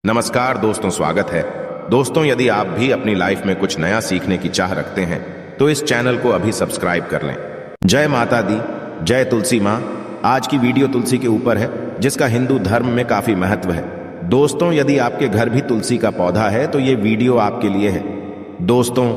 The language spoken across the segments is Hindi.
नमस्कार दोस्तों, स्वागत है। दोस्तों, यदि आप भी अपनी लाइफ में कुछ नया सीखने की चाह रखते हैं तो इस चैनल को अभी सब्सक्राइब कर लें। जय माता दी, जय तुलसी माँ। आज की वीडियो तुलसी के ऊपर है, जिसका हिंदू धर्म में काफी महत्व है। दोस्तों, यदि आपके घर भी तुलसी का पौधा है तो ये वीडियो आपके लिए है। दोस्तों,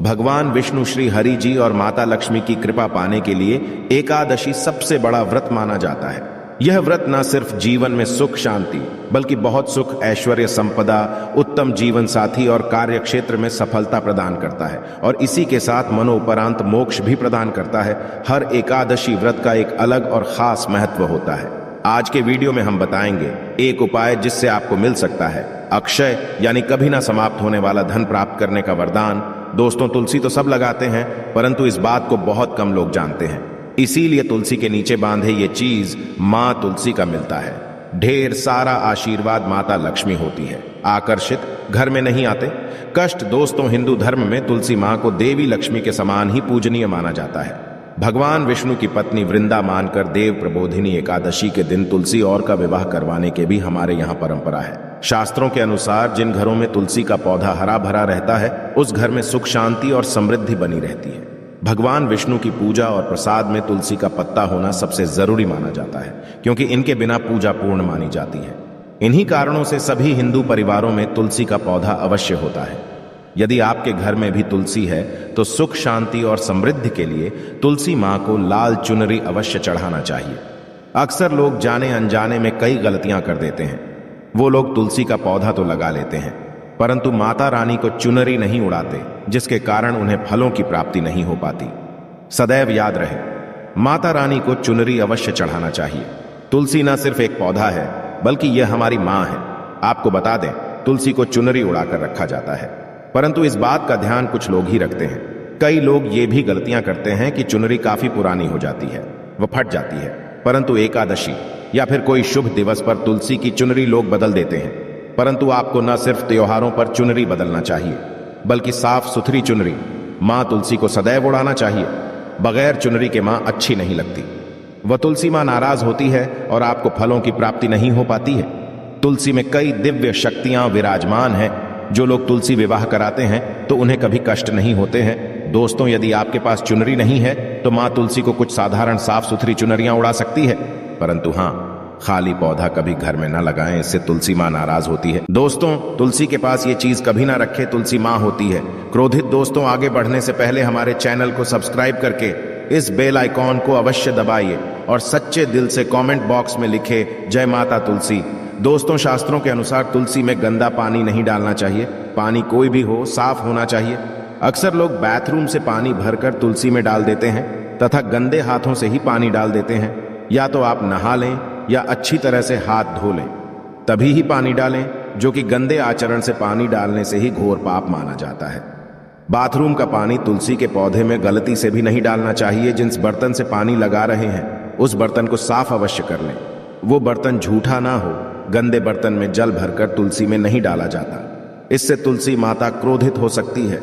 भगवान विष्णु, श्री हरि जी और माता लक्ष्मी की कृपा पाने के लिए एकादशी सबसे बड़ा व्रत माना जाता है। यह व्रत न सिर्फ जीवन में सुख शांति बल्कि बहुत सुख, ऐश्वर्य, संपदा, उत्तम जीवन साथी और कार्य क्षेत्र में सफलता प्रदान करता है और इसी के साथ मनोपरांत मोक्ष भी प्रदान करता है। हर एकादशी व्रत का एक अलग और खास महत्व होता है। आज के वीडियो में हम बताएंगे एक उपाय जिससे आपको मिल सकता है अक्षय यानी कभी ना समाप्त होने वाला धन प्राप्त करने का वरदान। दोस्तों, तुलसी तो सब लगाते हैं, परंतु इस बात को बहुत कम लोग जानते हैं। इसीलिए तुलसी के नीचे बांधे ये चीज माँ तुलसी का मिलता है। ढेर सारा आशीर्वाद माता लक्ष्मी होती है। आकर्षित घर में नहीं आते कष्ट। दोस्तों, हिंदू धर्म में तुलसी माँ को देवी लक्ष्मी के समान ही पूजनीय माना जाता है। भगवान विष्णु की पत्नी वृंदा मानकर देव प्रबोधिनी एकादशी के दिन तुलसी और का विवाह करवाने के भी हमारे यहाँ परंपरा है। शास्त्रों के अनुसार जिन घरों में तुलसी का पौधा हरा भरा रहता है उस घर में सुख शांति और समृद्धि बनी रहती है। भगवान विष्णु की पूजा और प्रसाद में तुलसी का पत्ता होना सबसे जरूरी माना जाता है, क्योंकि इनके बिना पूजा पूर्ण मानी जाती है। इन्हीं कारणों से सभी हिंदू परिवारों में तुलसी का पौधा अवश्य होता है। यदि आपके घर में भी तुलसी है तो सुख शांति और समृद्धि के लिए तुलसी माँ को लाल चुनरी अवश्य चढ़ाना चाहिए। अक्सर लोग जाने अनजाने में कई गलतियां कर देते हैं। वो लोग तुलसी का पौधा तो लगा लेते हैं, परंतु माता रानी को चुनरी नहीं उड़ाते, जिसके कारण उन्हें फलों की प्राप्ति नहीं हो पाती। सदैव याद रहे, माता रानी को चुनरी अवश्य चढ़ाना चाहिए। तुलसी न सिर्फ एक पौधा है बल्कि यह हमारी माँ है। आपको बता दें, तुलसी को चुनरी उड़ाकर रखा जाता है, परंतु इस बात का ध्यान कुछ लोग ही रखते हैं। कई लोग ये भी गलतियां करते हैं कि चुनरी काफी पुरानी हो जाती है, वह फट जाती है, परंतु एकादशी या फिर कोई शुभ दिवस पर तुलसी की चुनरी लोग बदल देते हैं। परंतु आपको न सिर्फ त्योहारों पर चुनरी बदलना चाहिए बल्कि साफ सुथरी चुनरी माँ तुलसी को सदैव उड़ाना चाहिए। बगैर चुनरी के माँ अच्छी नहीं लगती। वह तुलसी माँ नाराज होती है और आपको फलों की प्राप्ति नहीं हो पाती है। तुलसी में कई दिव्य शक्तियां विराजमान हैं। जो लोग तुलसी विवाह कराते हैं तो उन्हें कभी कष्ट नहीं होते हैं। दोस्तों, यदि आपके पास चुनरी नहीं है तो माँ तुलसी को कुछ साधारण साफ सुथरी चुनरियां उड़ा सकती है, परंतु हाँ, खाली पौधा कभी घर में ना लगाएं, इससे तुलसी माँ नाराज होती है। दोस्तों, तुलसी के पास ये चीज कभी ना रखे, तुलसी माँ होती है क्रोधित। दोस्तों, आगे बढ़ने से पहले हमारे चैनल को सब्सक्राइब करके इस बेल आइकॉन को अवश्य दबाइए और सच्चे दिल से कमेंट बॉक्स में लिखे जय माता तुलसी। दोस्तों, शास्त्रों के अनुसार तुलसी में गंदा पानी नहीं डालना चाहिए। पानी कोई भी हो, साफ होना चाहिए। अक्सर लोग बाथरूम से पानी भरकर तुलसी में डाल देते हैं तथा गंदे हाथों से ही पानी डाल देते हैं। या तो आप नहा लें या अच्छी तरह से हाथ धो लें, तभी ही पानी डालें, जो कि गंदे आचरण से पानी डालने से ही घोर पाप माना जाता है। बाथरूम का पानी तुलसी के पौधे में गलती से भी नहीं डालना चाहिए। जिस बर्तन से पानी लगा रहे हैं उस बर्तन को साफ अवश्य कर लें। वो बर्तन झूठा ना हो। गंदे बर्तन में जल भरकर तुलसी में नहीं डाला जाता, इससे तुलसी माता क्रोधित हो सकती है।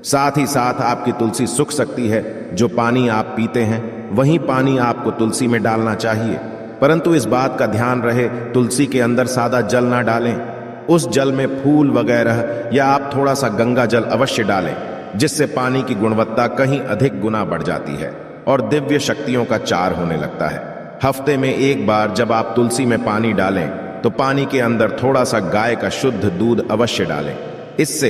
साथ ही साथ आपकी तुलसी सूख सकती है। जो पानी आप पीते हैं वही पानी आपको तुलसी में डालना चाहिए, परंतु इस बात का ध्यान रहे तुलसी के अंदर सादा जल ना डालें। उस जल में फूल वगैरह या आप थोड़ा सा गंगा जल अवश्य डालें, जिससे पानी की गुणवत्ता कहीं अधिक गुना बढ़ जाती है और दिव्य शक्तियों का चार होने लगता है। हफ्ते में एक बार जब आप तुलसी में पानी डालें तो पानी के अंदर थोड़ा सा गाय का शुद्ध दूध अवश्य डालें। इससे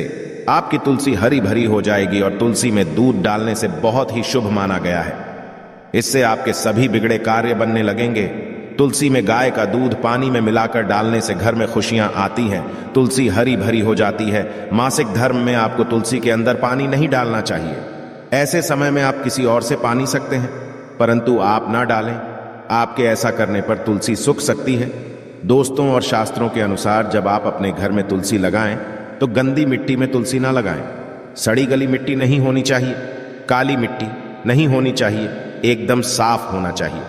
आपकी तुलसी हरी भरी हो जाएगी और तुलसी में दूध डालने से बहुत ही शुभ माना गया है। इससे आपके सभी बिगड़े कार्य बनने लगेंगे। तुलसी में गाय का दूध पानी में मिलाकर डालने से घर में खुशियां आती हैं। तुलसी हरी भरी हो जाती है। मासिक धर्म में आपको तुलसी के अंदर पानी नहीं डालना चाहिए। ऐसे समय में आप किसी और से पानी सकते हैं, परंतु आप ना डालें। आपके ऐसा करने पर तुलसी सूख सकती है। दोस्तों, और शास्त्रों के अनुसार जब आप अपने घर में तुलसी लगाएं तो गंदी मिट्टी में तुलसी ना लगाएं। सड़ी गली मिट्टी नहीं होनी चाहिए, काली मिट्टी नहीं होनी चाहिए, एकदम साफ होना चाहिए।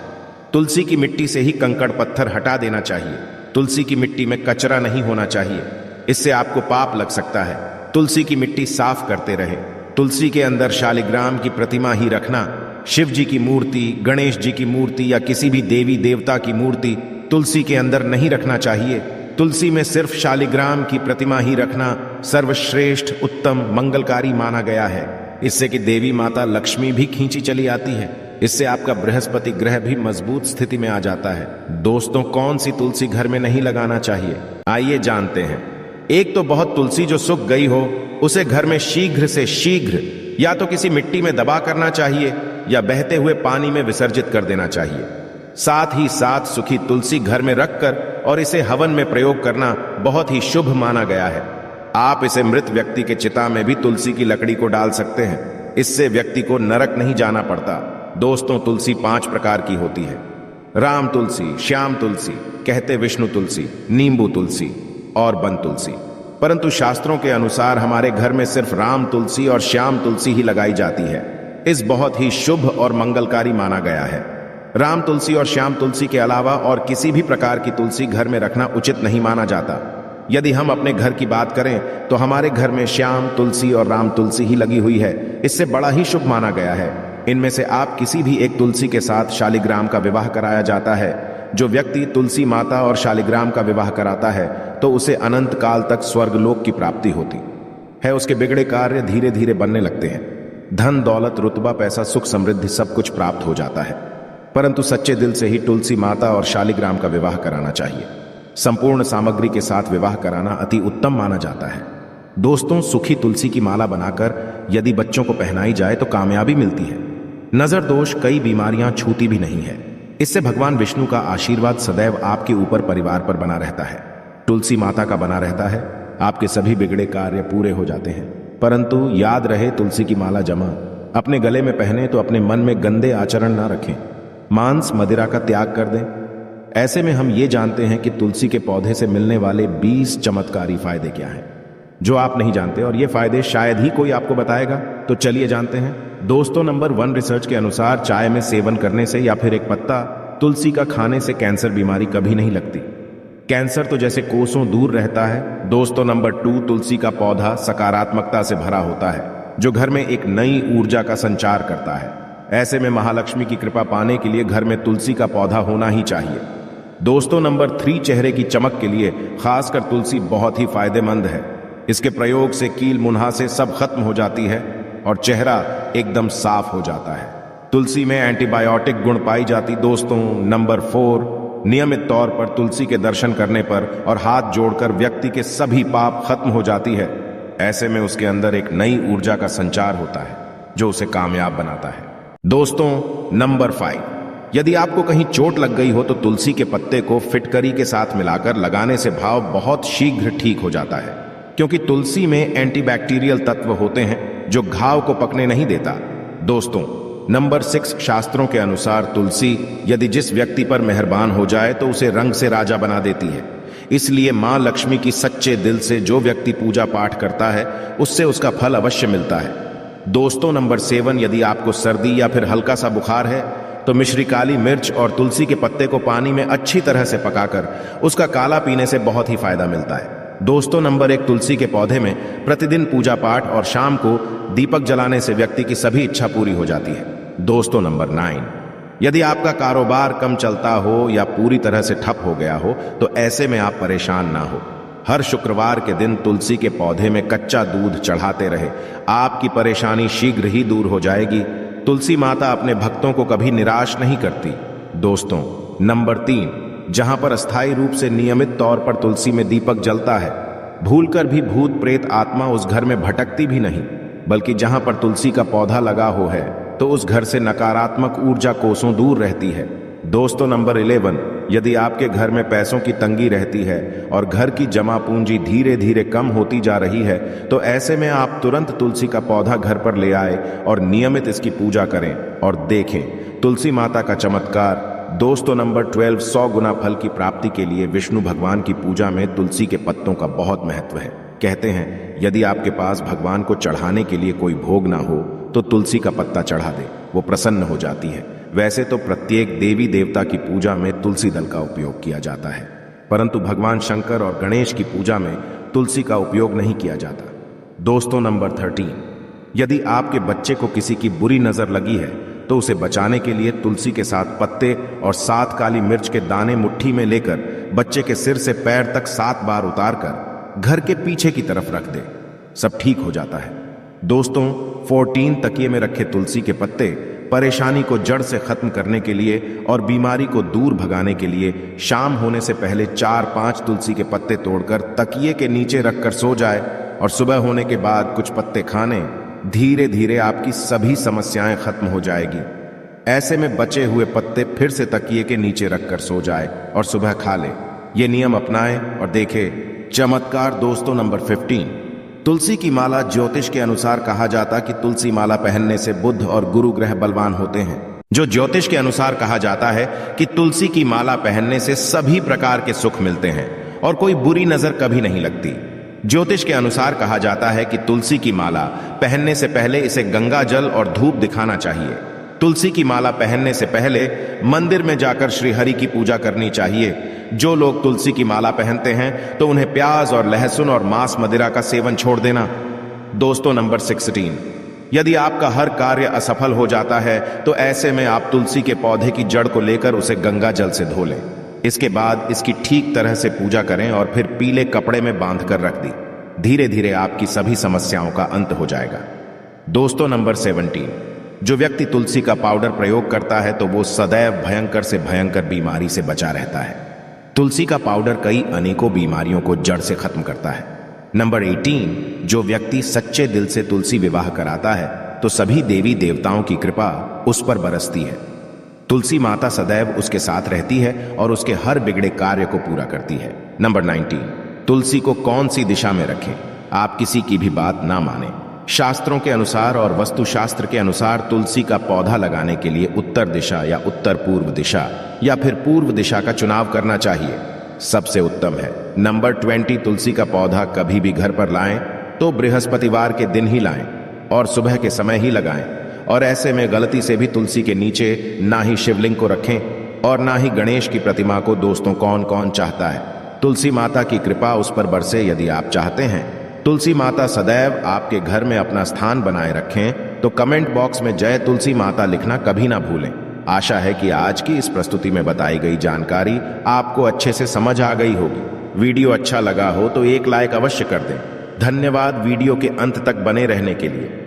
तुलसी की मिट्टी से ही कंकड़ पत्थर हटा देना चाहिए। तुलसी की मिट्टी में कचरा नहीं होना चाहिए, इससे आपको पाप लग सकता है। तुलसी की मिट्टी साफ करते रहे। तुलसी के अंदर शालिग्राम की प्रतिमा ही रखना। शिव जी की मूर्ति, गणेश जी की मूर्ति या किसी भी देवी देवता की मूर्ति तुलसी के अंदर नहीं रखना चाहिए। तुलसी में सिर्फ शालिग्राम की प्रतिमा ही रखना सर्वश्रेष्ठ उत्तम मंगलकारी माना गया है। इससे कि देवी माता लक्ष्मी भी खींची चली आती है। इससे आपका बृहस्पति ग्रह भी मजबूत स्थिति में आ जाता है। दोस्तों, कौन सी तुलसी घर में नहीं लगाना चाहिए, आइए जानते हैं। एक तो बहुत तुलसी जो सूख गई हो उसे घर में शीघ्र से शीघ्र या तो किसी मिट्टी में दबा करना चाहिए या बहते हुए पानी में विसर्जित कर देना चाहिए। साथ ही साथ सूखी तुलसी घर में रखकर और इसे हवन में प्रयोग करना बहुत ही शुभ माना गया है। आप इसे मृत व्यक्ति के चिता में भी तुलसी की लकड़ी को डाल सकते हैं। इससे व्यक्ति को नरक नहीं जाना पड़ता। दोस्तों, तुलसी 5 प्रकार की होती है। राम तुलसी, श्याम तुलसी, कहते विष्णु तुलसी, नींबू तुलसी और वन तुलसी। परंतु शास्त्रों के अनुसार हमारे घर में सिर्फ राम तुलसी और श्याम तुलसी ही लगाई जाती है। इस बहुत ही शुभ और मंगलकारी माना गया है। राम तुलसी और श्याम तुलसी के अलावा और किसी भी प्रकार की तुलसी घर में रखना उचित नहीं माना जाता। यदि हम अपने घर की बात करें तो हमारे घर में श्याम तुलसी और राम तुलसी ही लगी हुई है। इससे बड़ा ही शुभ माना गया है। इनमें से आप किसी भी एक तुलसी के साथ शालिग्राम का विवाह कराया जाता है। जो व्यक्ति तुलसी माता और शालिग्राम का विवाह कराता है तो उसे अनंत काल तक स्वर्गलोक की प्राप्ति होती है। उसके बिगड़े कार्य धीरे धीरे बनने लगते हैं। धन दौलत रुतबा पैसा सुख समृद्धि सब कुछ प्राप्त हो जाता है। परंतु सच्चे दिल से ही तुलसी माता और शालिग्राम का विवाह कराना चाहिए। संपूर्ण सामग्री के साथ विवाह कराना अति उत्तम माना जाता है। दोस्तों, सूखी तुलसी की माला बनाकर यदि बच्चों को पहनाई जाए तो कामयाबी मिलती है। नजर दोष कई बीमारियां छूती भी नहीं है। इससे भगवान विष्णु का आशीर्वाद सदैव आपके ऊपर परिवार पर बना रहता है। तुलसी माता का बना रहता है। आपके सभी बिगड़े कार्य पूरे हो जाते हैं। परंतु याद रहे, तुलसी की माला जमा अपने गले में पहने तो अपने मन में गंदे आचरण ना रखें। मांस मदिरा का त्याग कर दें। ऐसे में हम ये जानते हैं कि तुलसी के पौधे से मिलने वाले 20 चमत्कारी फायदे क्या हैं, जो आप नहीं जानते, और ये फायदे शायद ही कोई आपको बताएगा। तो चलिए जानते हैं। दोस्तों, नंबर 1 रिसर्च के अनुसार चाय में सेवन करने से या फिर एक पत्ता तुलसी का खाने से कैंसर बीमारी कभी नहीं लगती। कैंसर तो जैसे कोसों दूर रहता है। दोस्तों, नंबर 2 तुलसी का पौधा सकारात्मकता से भरा होता है, जो घर में एक नई ऊर्जा का संचार करता है। ऐसे में महालक्ष्मी की कृपा पाने के लिए घर में तुलसी का पौधा होना ही चाहिए। दोस्तों, नंबर 3 चेहरे की चमक के लिए खासकर तुलसी बहुत ही फायदेमंद है। इसके प्रयोग से कील मुन्हासे सब खत्म हो जाती है और चेहरा एकदम साफ हो जाता है। तुलसी में एंटीबायोटिक गुण पाई जाती। दोस्तों, नंबर 4 नियमित तौर पर तुलसी के दर्शन करने पर और हाथ जोड़कर व्यक्ति के सभी पाप खत्म हो जाती है। ऐसे में उसके अंदर एक नई ऊर्जा का संचार होता है जो उसे कामयाब बनाता है। दोस्तों, नंबर 5 यदि आपको कहीं चोट लग गई हो तो तुलसी के पत्ते को फिटकरी के साथ मिलाकर लगाने से घाव बहुत शीघ्र ठीक हो जाता है, क्योंकि तुलसी में एंटीबैक्टीरियल तत्व होते हैं जो घाव को पकने नहीं देता। दोस्तों, नंबर 6 शास्त्रों के अनुसार तुलसी यदि जिस व्यक्ति पर मेहरबान हो जाए तो उसे रंग से राजा बना देती है। इसलिए मां लक्ष्मी की सच्चे दिल से जो व्यक्ति पूजा पाठ करता है उससे उसका फल अवश्य मिलता है। दोस्तों, नंबर 7 यदि आपको सर्दी या फिर हल्का सा बुखार है तो मिश्री काली मिर्च और तुलसी के पत्ते को पानी में अच्छी तरह से पकाकर उसका काला पीने से बहुत ही फायदा मिलता है। दोस्तों, नंबर 1 तुलसी के पौधे में प्रतिदिन पूजा पाठ और शाम को दीपक जलाने से व्यक्ति की सभी इच्छा पूरी हो जाती है। दोस्तों, नंबर 9 यदि आपका कारोबार कम चलता हो या पूरी तरह से ठप हो गया हो तो ऐसे में आप परेशान ना हो। हर शुक्रवार के दिन तुलसी के पौधे में कच्चा दूध चढ़ाते रहे, आपकी परेशानी शीघ्र ही दूर हो जाएगी। तुलसी माता अपने भक्तों को कभी निराश नहीं करती। दोस्तों, नंबर 3 जहां पर अस्थायी रूप से नियमित तौर पर तुलसी में दीपक जलता है, भूलकर भी भूत प्रेत आत्मा उस घर में भटकती भी नहीं, बल्कि जहां पर तुलसी का पौधा लगा हो है तो उस घर से नकारात्मक ऊर्जा कोसों दूर रहती है। दोस्तों, नंबर 11 यदि आपके घर में पैसों की तंगी रहती है और घर की जमा पूंजी धीरे धीरे कम होती जा रही है तो ऐसे में आप तुरंत तुलसी का पौधा घर पर ले आए और नियमित इसकी पूजा करें और देखें तुलसी माता का चमत्कार। दोस्तों, नंबर 12 100 गुना फल की प्राप्ति के लिए विष्णु भगवान की पूजा में तुलसी के पत्तों का बहुत महत्व है। कहते हैं यदि आपके पास भगवान को चढ़ाने के लिए कोई भोग ना हो तो तुलसी का पत्ता चढ़ा दे, वो प्रसन्न हो जाती है। वैसे तो प्रत्येक देवी देवता की पूजा में तुलसी दल का उपयोग किया जाता है, परंतु भगवान शंकर और गणेश की पूजा में तुलसी का उपयोग नहीं किया जाता। दोस्तों, नंबर 13 यदि आपके बच्चे को किसी की बुरी नजर लगी है तो उसे बचाने के लिए तुलसी के साथ पत्ते और 7 काली मिर्च के दाने मुट्ठी में लेकर बच्चे के सिर से पैर तक 7 बार उतारकर घर के पीछे की तरफ रख दे। सब ठीक हो जाता है। दोस्तों, 14 तकिए में रखे तुलसी के पत्ते परेशानी को जड़ से खत्म करने के लिए और बीमारी को दूर भगाने के लिए शाम होने से पहले 4-5 तुलसी के पत्ते तोड़कर तकिए के नीचे रखकर सो जाए और सुबह होने के बाद कुछ पत्ते खाने, धीरे धीरे आपकी सभी समस्याएं खत्म हो जाएगी। ऐसे में बचे हुए पत्ते फिर से तकिए के नीचे रखकर सो जाए और सुबह खा ले। ये नियम अपनाएं और देखें चमत्कार। दोस्तों, नंबर 15, तुलसी की माला। ज्योतिष के अनुसार कहा जाता कि तुलसी माला पहनने से बुध और गुरु ग्रह बलवान होते हैं। ज्योतिष के अनुसार कहा जाता है कि तुलसी की माला पहनने से सभी प्रकार के सुख मिलते हैं और कोई बुरी नजर कभी नहीं लगती। ज्योतिष के अनुसार कहा जाता है कि तुलसी की माला पहनने से पहले इसे गंगा जल और धूप दिखाना चाहिए। तुलसी की माला पहनने से पहले मंदिर में जाकर श्री हरि की पूजा करनी चाहिए। जो लोग तुलसी की माला पहनते हैं तो उन्हें प्याज और लहसुन और मांस मदिरा का सेवन छोड़ देना। दोस्तों, नंबर 16, यदि आपका हर कार्य असफल हो जाता है तो ऐसे में आप तुलसी के पौधे की जड़ को लेकर उसे गंगा जल से धो लें। इसके बाद इसकी ठीक तरह से पूजा करें और फिर पीले कपड़े में बांध कर रख दी। धीरे धीरे आपकी सभी समस्याओं का अंत हो जाएगा। दोस्तों, नंबर 17, जो व्यक्ति तुलसी का पाउडर प्रयोग करता है तो वो सदैव भयंकर से भयंकर बीमारी से बचा रहता है। तुलसी का पाउडर कई अनेकों बीमारियों को जड़ से खत्म करता है। नंबर 18, जो व्यक्ति सच्चे दिल से तुलसी विवाह कराता है तो सभी देवी देवताओं की कृपा उस पर बरसती है। तुलसी माता सदैव उसके साथ रहती है और उसके हर बिगड़े कार्य को पूरा करती है। नंबर 19, तुलसी को कौन सी दिशा में रखें? आप किसी की भी बात ना माने। शास्त्रों के अनुसार और वस्तुशास्त्र के अनुसार तुलसी का पौधा लगाने के लिए उत्तर दिशा या उत्तर पूर्व दिशा या फिर पूर्व दिशा का चुनाव करना चाहिए, सबसे उत्तम है। नंबर 20, तुलसी का पौधा कभी भी घर पर लाएं तो बृहस्पतिवार के दिन ही लाएं और सुबह के समय ही लगाएं। और ऐसे में गलती से भी तुलसी के नीचे ना ही शिवलिंग को रखें और ना ही गणेश की प्रतिमा को। दोस्तों, कौन कौन चाहता है तुलसी माता की कृपा उस पर बरसे? यदि आप चाहते हैं तुलसी माता सदैव आपके घर में अपना स्थान बनाए रखें तो कमेंट बॉक्स में जय तुलसी माता लिखना कभी ना भूलें। आशा है कि आज की इस प्रस्तुति में बताई गई जानकारी आपको अच्छे से समझ आ गई होगी। वीडियो अच्छा लगा हो तो एक लाइक अवश्य कर दें। धन्यवाद वीडियो के अंत तक बने रहने के लिए।